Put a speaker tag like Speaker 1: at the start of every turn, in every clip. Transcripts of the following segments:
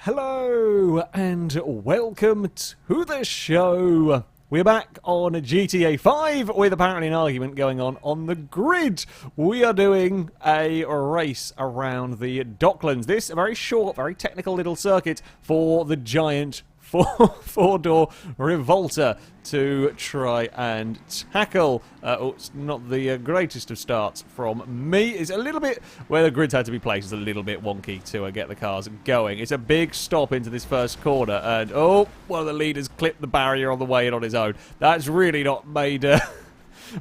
Speaker 1: Hello and welcome to the show. We're back on GTA 5 with apparently an argument going on the grid. We are doing a race around the Docklands. This a very short, very technical little circuit for the giant four-door Revolter to try and tackle. It's not the greatest of starts from me. It's a little bit where the grids had to be placed. Is a little bit wonky to get the cars going. It's a big stop into this first corner, and one of the leaders clipped the barrier on the way in on his own. That's really not made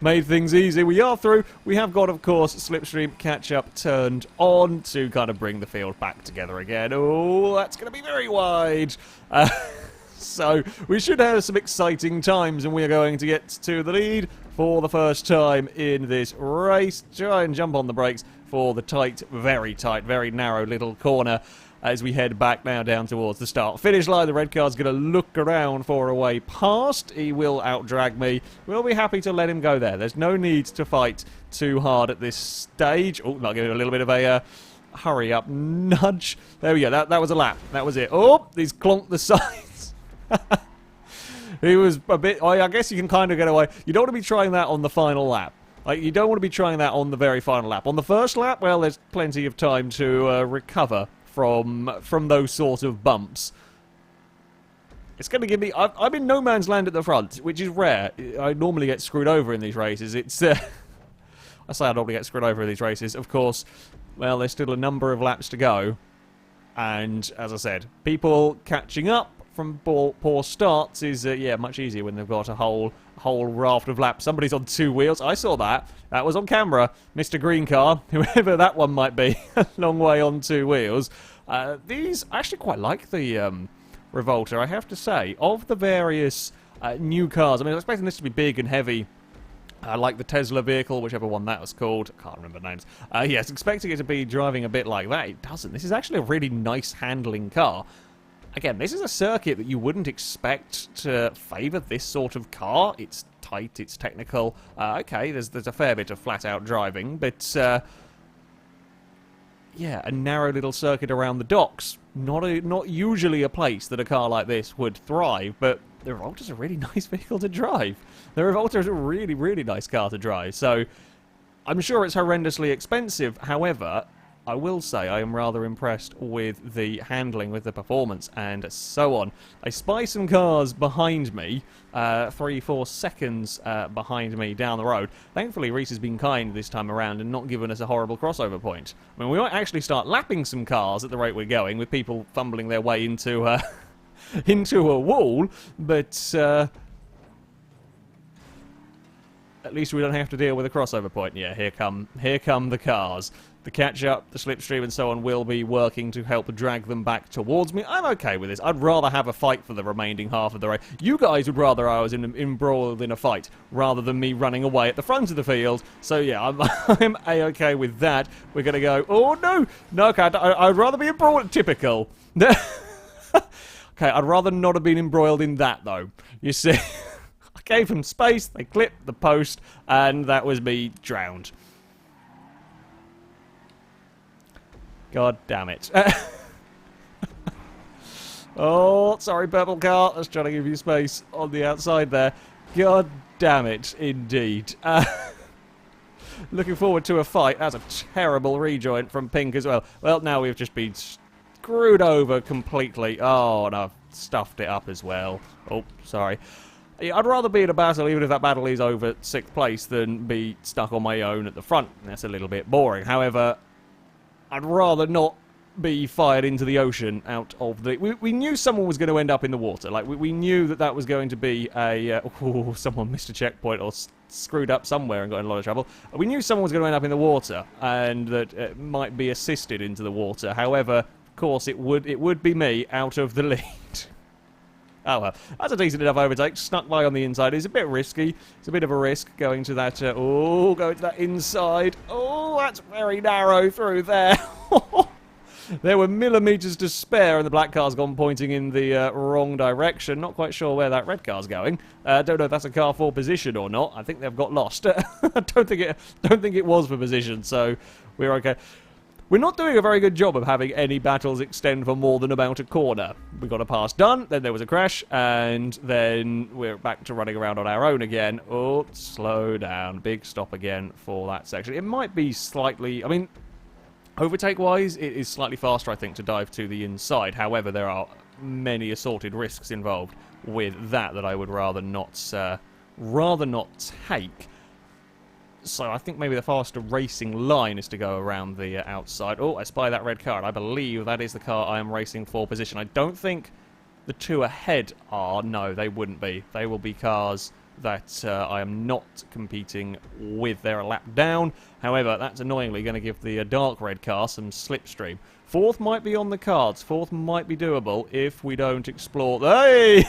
Speaker 1: made things easy. We are through. We have got, of course, Slipstream catch-up turned on to kind of bring the field back together again. Oh, that's going to be very wide. So we should have some exciting times, and we are going to get to the lead for the first time in this race. Try and jump on the brakes for the tight, very narrow little corner as we head back now down towards the start-finish line. The red car's going to look around for a way past. He will outdrag me. We'll be happy to let him go there. There's no need to fight too hard at this stage. Oh, not giving a little bit of a hurry up nudge. There we go. That was a lap. That was it. Oh, he's clonked the sides. He was a bit... I guess you can kind of get away. You don't want to be trying that on the final lap. Like, you don't want to be trying that on the very final lap. On the first lap, well, there's plenty of time to recover from those sort of bumps. It's going to give me... I'm in no man's land at the front, which is rare. I normally get screwed over in these races. It's... I say I normally get screwed over in these races. Of course, well, there's still a number of laps to go. And, as I said, people catching up from poor starts is, yeah, much easier when they've got a whole raft of laps. Somebody's on two wheels. I saw that. That was on camera. Mr. Green Car, whoever that one might be, a long way on two wheels. These, I actually quite like the Revolter, I have to say. Of the various new cars, I mean, I was expecting this to be big and heavy. Like the Tesla vehicle, whichever one that was called. I can't remember names. Yes, expecting it to be driving a bit like that. It doesn't. This is actually a really nice handling car. Again, this is a circuit that you wouldn't expect to favour this sort of car. It's tight, it's technical. Okay, there's a fair bit of flat-out driving, but yeah, a narrow little circuit around the docks. Not usually a place that a car like this would thrive, but the Revolter's a really nice vehicle to drive. The Revolter is a really, really nice car to drive, so I'm sure it's horrendously expensive. However, I will say I am rather impressed with the handling, with the performance, and so on. I spy some cars behind me, 3-4 seconds behind me down the road. Thankfully, Reese has been kind this time around and not given us a horrible crossover point. I mean, we might actually start lapping some cars at the rate we're going, with people fumbling their way into into a wall, but at least we don't have to deal with a crossover point. Yeah, here come the cars. The catch-up, the slipstream, and so on will be working to help drag them back towards me. I'm okay with this. I'd rather have a fight for the remaining half of the race. You guys would rather I was embroiled in a fight rather than me running away at the front of the field. So yeah, I'm A-okay with that. We're going to go, oh no, okay, I'd rather be embroiled. Typical. Okay, I'd rather not have been embroiled in that, though. You see, I gave them space, they clipped the post, and that was me drowned. God damn it. Oh, sorry, purple car. I was trying to give you space on the outside there. God damn it, indeed. Looking forward to a fight. That's a terrible rejoin from Pink as well. Well, now we've just been screwed over completely. Oh, and I've stuffed it up as well. Oh, sorry. I'd rather be in a battle, even if that battle is over 6th place, than be stuck on my own at the front. That's a little bit boring. However, I'd rather not be fired into the ocean out of the... We knew someone was going to end up in the water. Like, we knew that was going to be a... someone missed a checkpoint or screwed up somewhere and got in a lot of trouble. We knew someone was going to end up in the water and that it might be assisted into the water. However, of course, it would be me out of the lead. Oh well, that's a decent enough overtake. Snuck by on the inside. It's a bit risky. It's a bit of a risk going to that... going to that inside. Oh, that's very narrow through there. There were millimetres to spare, and the black car's gone pointing in the wrong direction. Not quite sure where that red car's going. Don't know if that's a car for position or not. I think they've got lost. I don't think it was for position, so we're okay. We're not doing a very good job of having any battles extend for more than about a corner. We got a pass done, then there was a crash, and then we're back to running around on our own again. Oh, slow down. Big stop again for that section. It might be slightly... I mean, overtake-wise, it is slightly faster, I think, to dive to the inside. However, there are many assorted risks involved with that I would rather not take. So I think maybe the faster racing line is to go around the outside. Oh, I spy that red car, and I believe that is the car I am racing for position. I don't think the two ahead are. No, they wouldn't be. They will be cars that I am not competing with. They're a lap down. However, that's annoyingly going to give the dark red car some slipstream. Fourth might be on the cards. Fourth might be doable if we don't explore... Hey!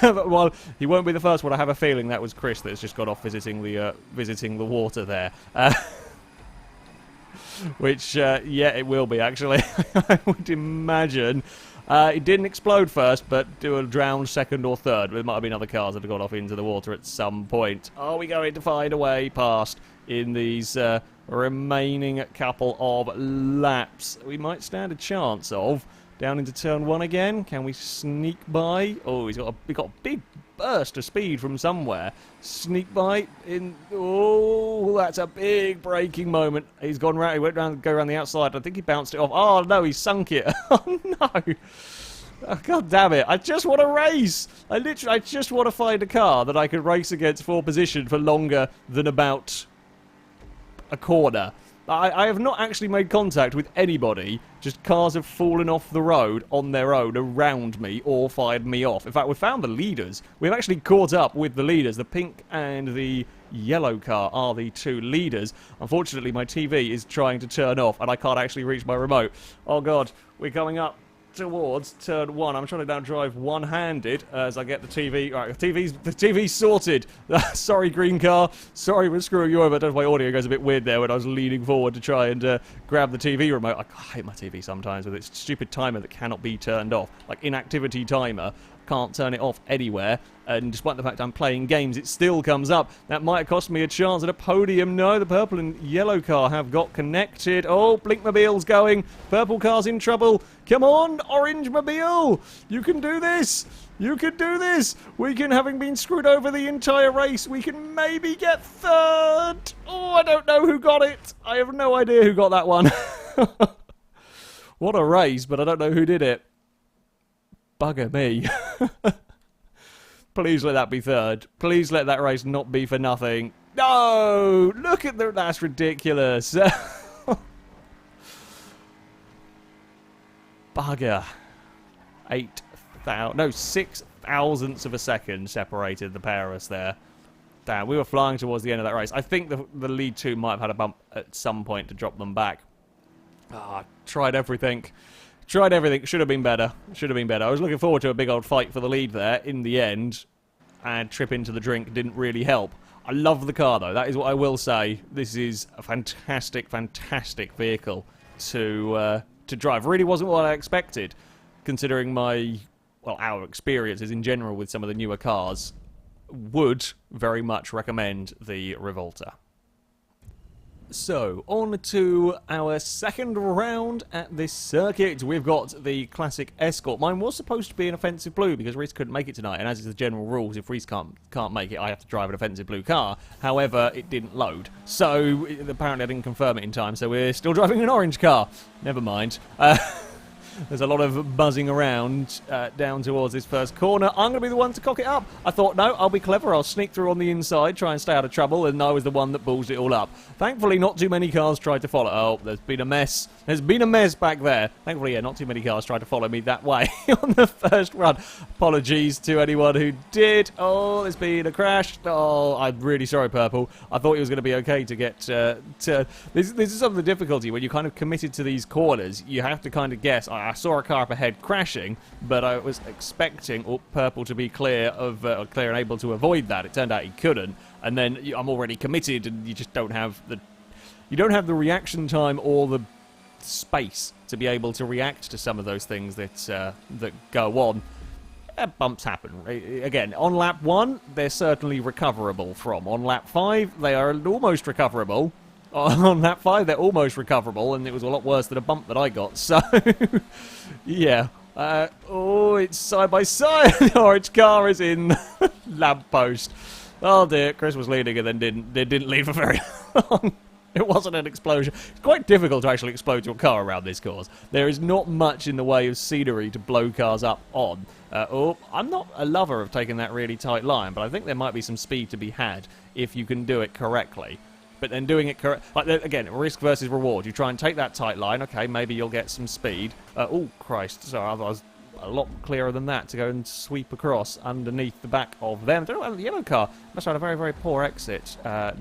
Speaker 1: Well, he won't be the first one. I have a feeling that was Chris that's just got off visiting the water there. Which, yeah, it will be, actually. I would imagine. It didn't explode first, but do a drown second or third. There might have been other cars that have gone off into the water at some point. Are we going to find a way past in these remaining couple of laps? We might stand a chance of. Down into turn one again. Can we sneak by? Oh, we got a big burst of speed from somewhere. Sneak by in. Oh, that's a big braking moment. He's gone round. He went round, go around the outside. I think he bounced it off. Oh no, he sunk it. Oh no. Oh, God damn it. I just want to race. I just want to find a car that I can race against for position for longer than about a corner. I have not actually made contact with anybody. Just cars have fallen off the road on their own around me or fired me off. In fact, we found the leaders. We've actually caught up with the leaders. The pink and the yellow car are the two leaders. Unfortunately, my TV is trying to turn off and I can't actually reach my remote. Oh, God. We're coming up towards turn one. I'm trying to now drive one-handed as I get the TV. Right, the TV's sorted. Sorry, green car. Sorry for screwing you over. I don't know if my audio goes a bit weird there when I was leaning forward to try and grab the TV remote. I hate my TV sometimes with its stupid timer that cannot be turned off. Like inactivity timer. Can't turn it off anywhere, and despite the fact I'm playing games, it still comes up. That might cost me a chance at a podium. No, the purple and yellow car have got connected. Oh, Blinkmobile's going. Purple car's in trouble. Come on, Orange Mobile. You can do this. You can do this. We can, having been screwed over the entire race, we can maybe get third. Oh, I don't know who got it. I have no idea who got that one. What a race, but I don't know who did it. Bugger me. Please let that be third. Please let that race not be for nothing. No! Look at that. That's ridiculous. Bugger. 6 thousandths of a second separated the pair of us there. Damn, we were flying towards the end of that race. I think the lead two might have had a bump at some point to drop them back. Tried everything. Tried everything. Should have been better. Should have been better. I was looking forward to a big old fight for the lead there. In the end, and trip into the drink didn't really help. I love the car, though. That is what I will say. This is a fantastic, fantastic vehicle to drive. Really wasn't what I expected, considering our experiences in general with some of the newer cars. Would very much recommend the Revolter. So, on to our second round at this circuit. We've got the classic Escort. Mine was supposed to be an offensive blue because Reese couldn't make it tonight, and as is the general rules, if Reese can't make it, I have to drive an offensive blue car. However, it didn't load. So, apparently I didn't confirm it in time, so we're still driving an orange car. Never mind. There's a lot of buzzing around down towards this first corner. I'm going to be the one to cock it up. I thought, no, I'll be clever. I'll sneak through on the inside, try and stay out of trouble, and I was the one that balls it all up. Thankfully, not too many cars tried to follow. Oh, there's been a mess. There's been a mess back there. Thankfully, yeah, not too many cars tried to follow me that way on the first run. Apologies to anyone who did. Oh, there's been a crash. Oh, I'm really sorry, Purple. I thought it was going to be okay to get to... This is some of the difficulty when you're kind of committed to these corners. You have to kind of guess. I saw a car up ahead crashing, but I was expecting Purple to be clear and able to avoid that. It turned out he couldn't, and then I'm already committed, and you just don't have the reaction time or the space to be able to react to some of those things that go on. Bumps happen. Again, on lap 1, they're certainly recoverable from. On lap 5, they are almost recoverable. on that 5. They're almost recoverable, and it was a lot worse than a bump that I got. So, yeah. Oh, it's side by side. The orange car is in the lamppost. Oh dear, Chris was leading and then didn't lead for very long. It wasn't an explosion. It's quite difficult to actually explode your car around this course. There is not much in the way of scenery to blow cars up on. I'm not a lover of taking that really tight line, but I think there might be some speed to be had if you can do it correctly. But then doing it correct, like again, risk versus reward. You try and take that tight line. Okay, maybe you'll get some speed. Oh Christ! Sorry, I was a lot clearer than that to go and sweep across underneath the back of them. The yellow car must have had a very, very poor exit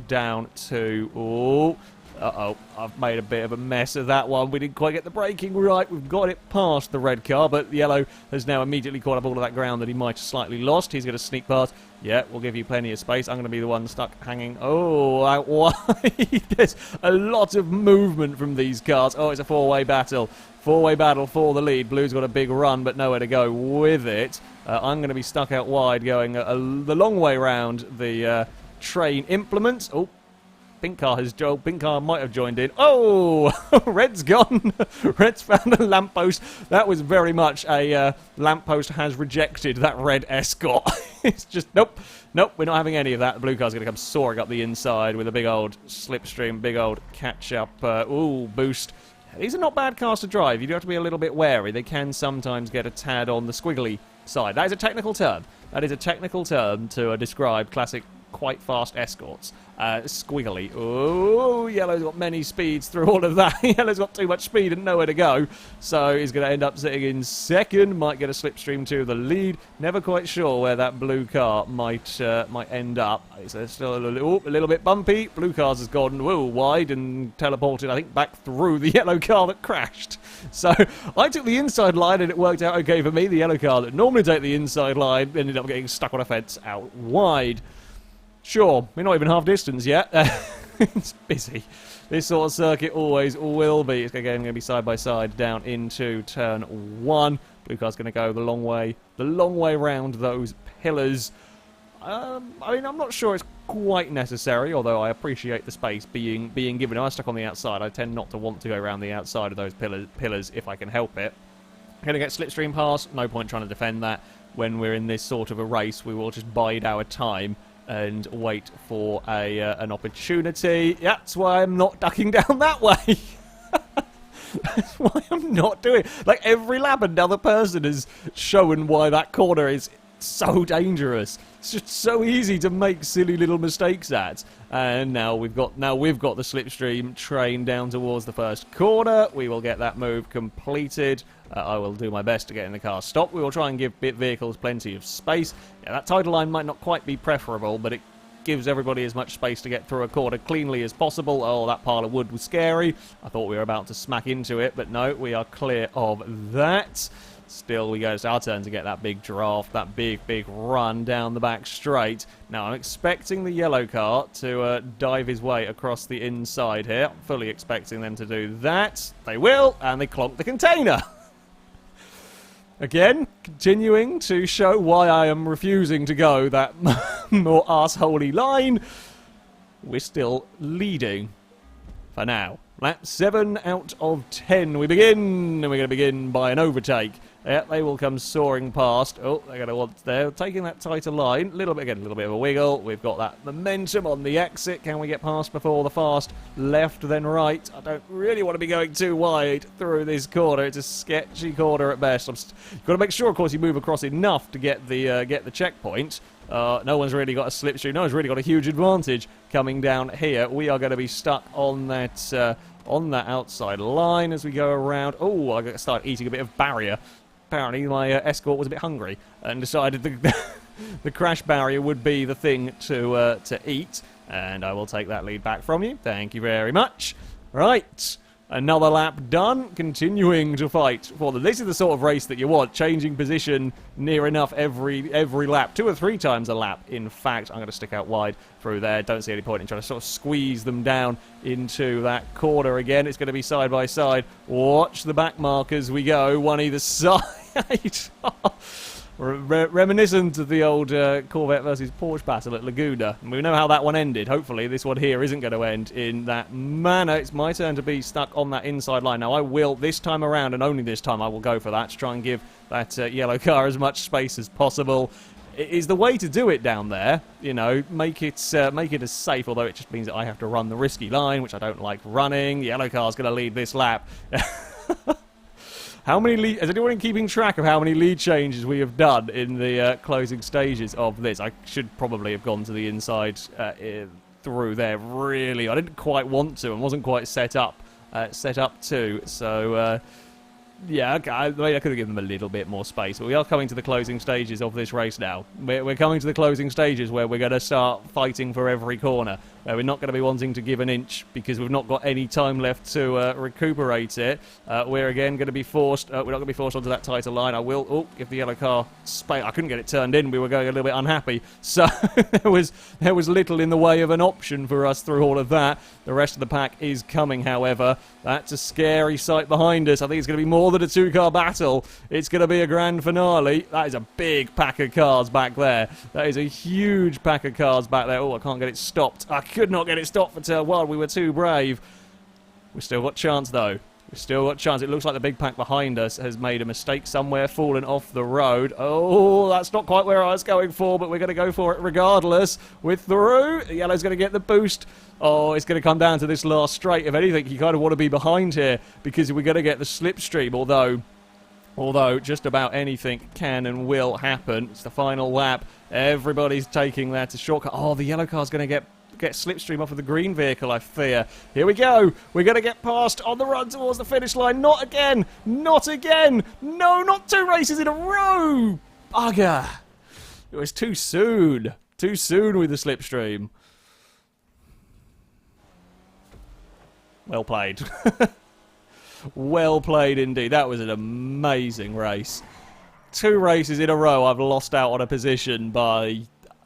Speaker 1: down to... Oh, uh-oh, I've made a bit of a mess of that one. We didn't quite get the braking right. We've got it past the red car, but the yellow has now immediately caught up all of that ground that he might have slightly lost. He's going to sneak past. Yeah, we'll give you plenty of space. I'm going to be the one stuck hanging. Oh, out wide. There's a lot of movement from these cars. Oh, it's a four-way battle. Four-way battle for the lead. Blue's got a big run, but nowhere to go with it. I'm going to be stuck out wide, going the long way round the train implement. Oh, pink car might have joined in. Oh, red's gone. Red's found a lamppost. That was very much a lamppost has rejected that red Escort. It's just nope, we're not having any of that. The blue car's going to come soaring up the inside with a big old slipstream, big old catch-up. Boost. These are not bad cars to drive. You do have to be a little bit wary. They can sometimes get a tad on the squiggly side. That is a technical term. That is a technical term to describe classic quite fast Escorts. Squiggly. Oh, yellow's got many speeds through all of that. Yellow's got too much speed and nowhere to go. So he's going to end up sitting in second. Might get a slipstream to the lead. Never quite sure where that blue car might end up. It's still a little bit bumpy. Blue car's has gone wide and teleported, I think, back through the yellow car that crashed. So I took the inside line and it worked out okay for me. The yellow car that normally take the inside line ended up getting stuck on a fence out wide. Sure, we're not even half distance yet. It's busy. This sort of circuit always will be. It's going to be side by side down into turn 1. Blue car's going to go the long way round those pillars. I mean, I'm not sure it's quite necessary, although I appreciate the space being given. I'm stuck on the outside. I tend not to want to go around the outside of those pillars if I can help it. Going to get slipstream past. No point trying to defend that. When we're in this sort of a race, we will just bide our time and wait for an opportunity. That's why I'm not ducking down that way. That's why I'm not doing it. Like, every lap another person has shown why that corner is so dangerous. It's just so easy to make silly little mistakes at. And now we've got the slipstream train down towards the first corner. We will get that move completed. I will do my best to get in the car stopped. We will try and give vehicles plenty of space. Yeah, that tidal line might not quite be preferable, but it gives everybody as much space to get through a corner cleanly as possible. Oh, that pile of wood was scary. I thought we were about to smack into it, but no, we are clear of that. Still, it's our turn to get that big draft, that big run down the back straight. Now, I'm expecting the yellow car to dive his way across the inside here. I'm fully expecting them to do that. They will, and they clonk the container. Again, continuing to show why I am refusing to go that more arseholey line. We're still leading for now. Lap 7 out of 10. We begin, and we're going to begin by an overtake. Yeah, they will come soaring past. Oh, they're going to want... They're taking that tighter line. A little bit of a wiggle. We've got that momentum on the exit. Can we get past before the fast? Left, then right. I don't really want to be going too wide through this corner. It's a sketchy corner at best. You've got to make sure, of course, you move across enough to get the checkpoint. No one's really got a slipstream. No one's really got a huge advantage coming down here. We are going to be stuck on that outside line as we go around. Oh, I started eating a bit of barrier. Apparently my Escort was a bit hungry and decided the crash barrier would be the thing to eat. And I will take that lead back from you. Thank you very much. Right. Another lap done, continuing to fight for them. This is the sort of race that you want, changing position near enough every lap, 2 or 3 times a lap. In fact, I'm going to stick out wide through there. Don't see any point in trying to sort of squeeze them down into that corner again. It's going to be side by side. Watch the back mark as we go, one either side. reminiscent of the old Corvette versus Porsche battle at Laguna. And we know how that one ended. Hopefully this one here isn't going to end in that manner. It's my turn to be stuck on that inside line. Now I will, this time around, and only this time, I will go for that to try and give that yellow car as much space as possible. It is the way to do it down there, you know, make it as safe, although it just means that I have to run the risky line, which I don't like running. The yellow car's going to lead this lap. How many is anyone keeping track of how many lead changes we have done in the closing stages of this? I should probably have gone to the inside through there, really. I didn't quite want to and wasn't quite set up to, so... yeah, okay, I could have given them a little bit more space, but we are coming to the closing stages of this race now. We're coming to the closing stages where we're going to start fighting for every corner. We're not going to be wanting to give an inch because we've not got any time left to recuperate it. We're again going to be forced. We're not going to be forced onto that tighter line. I will give the yellow car space. I couldn't get it turned in. We were going a little bit unhappy, so there was little in the way of an option for us through all of that. The rest of the pack is coming, however. That's a scary sight behind us. I think it's going to be more than a two-car battle. It's going to be a grand finale. That is a big pack of cars back there. That is a huge pack of cars back there. Oh, I can't get it stopped. I could not get it stopped for turn one. We were too brave. We've still got chance, though. We've still got chance. It looks like the big pack behind us has made a mistake somewhere, fallen off the road. Oh, that's not quite where I was going for, but we're going to go for it regardless. We're through. Yellow's going to get the boost. Oh, it's going to come down to this last straight. If anything, you kind of want to be behind here because we're going to get the slipstream, although just about anything can and will happen. It's the final lap. Everybody's taking that to shortcut. Oh, the yellow car's going to get slipstream off of the green vehicle, I fear. Here we go. We're going to get past on the run towards the finish line. Not again. Not again. No, not 2 races in a row. Bugger. It was too soon. Too soon with the slipstream. Well played. Well played indeed. That was an amazing race. 2 races in a row I've lost out on a position by...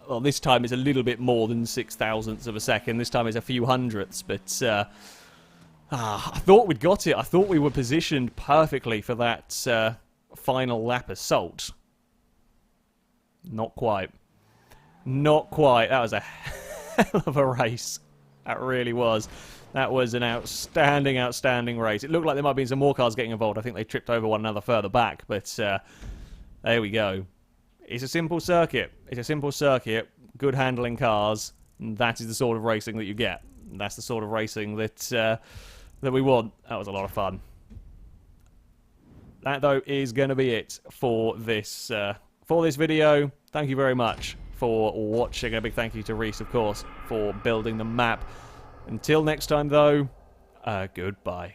Speaker 1: Well, this time it's a little bit more than 0.006 of a second. This time it's a few hundredths, but I thought we'd got it. I thought we were positioned perfectly for that final lap assault. Not quite. Not quite. That was a hell of a race. That really was. That was an outstanding, outstanding race. It looked like there might have been some more cars getting involved. I think they tripped over one another further back, but there we go. It's a simple circuit. It's a simple circuit. Good handling cars. And that is the sort of racing that you get. And that's the sort of racing that that we want. That was a lot of fun. That, though, is going to be it for this video. Thank you very much for watching. A big thank you to Reese, of course, for building the map. Until next time, though, goodbye.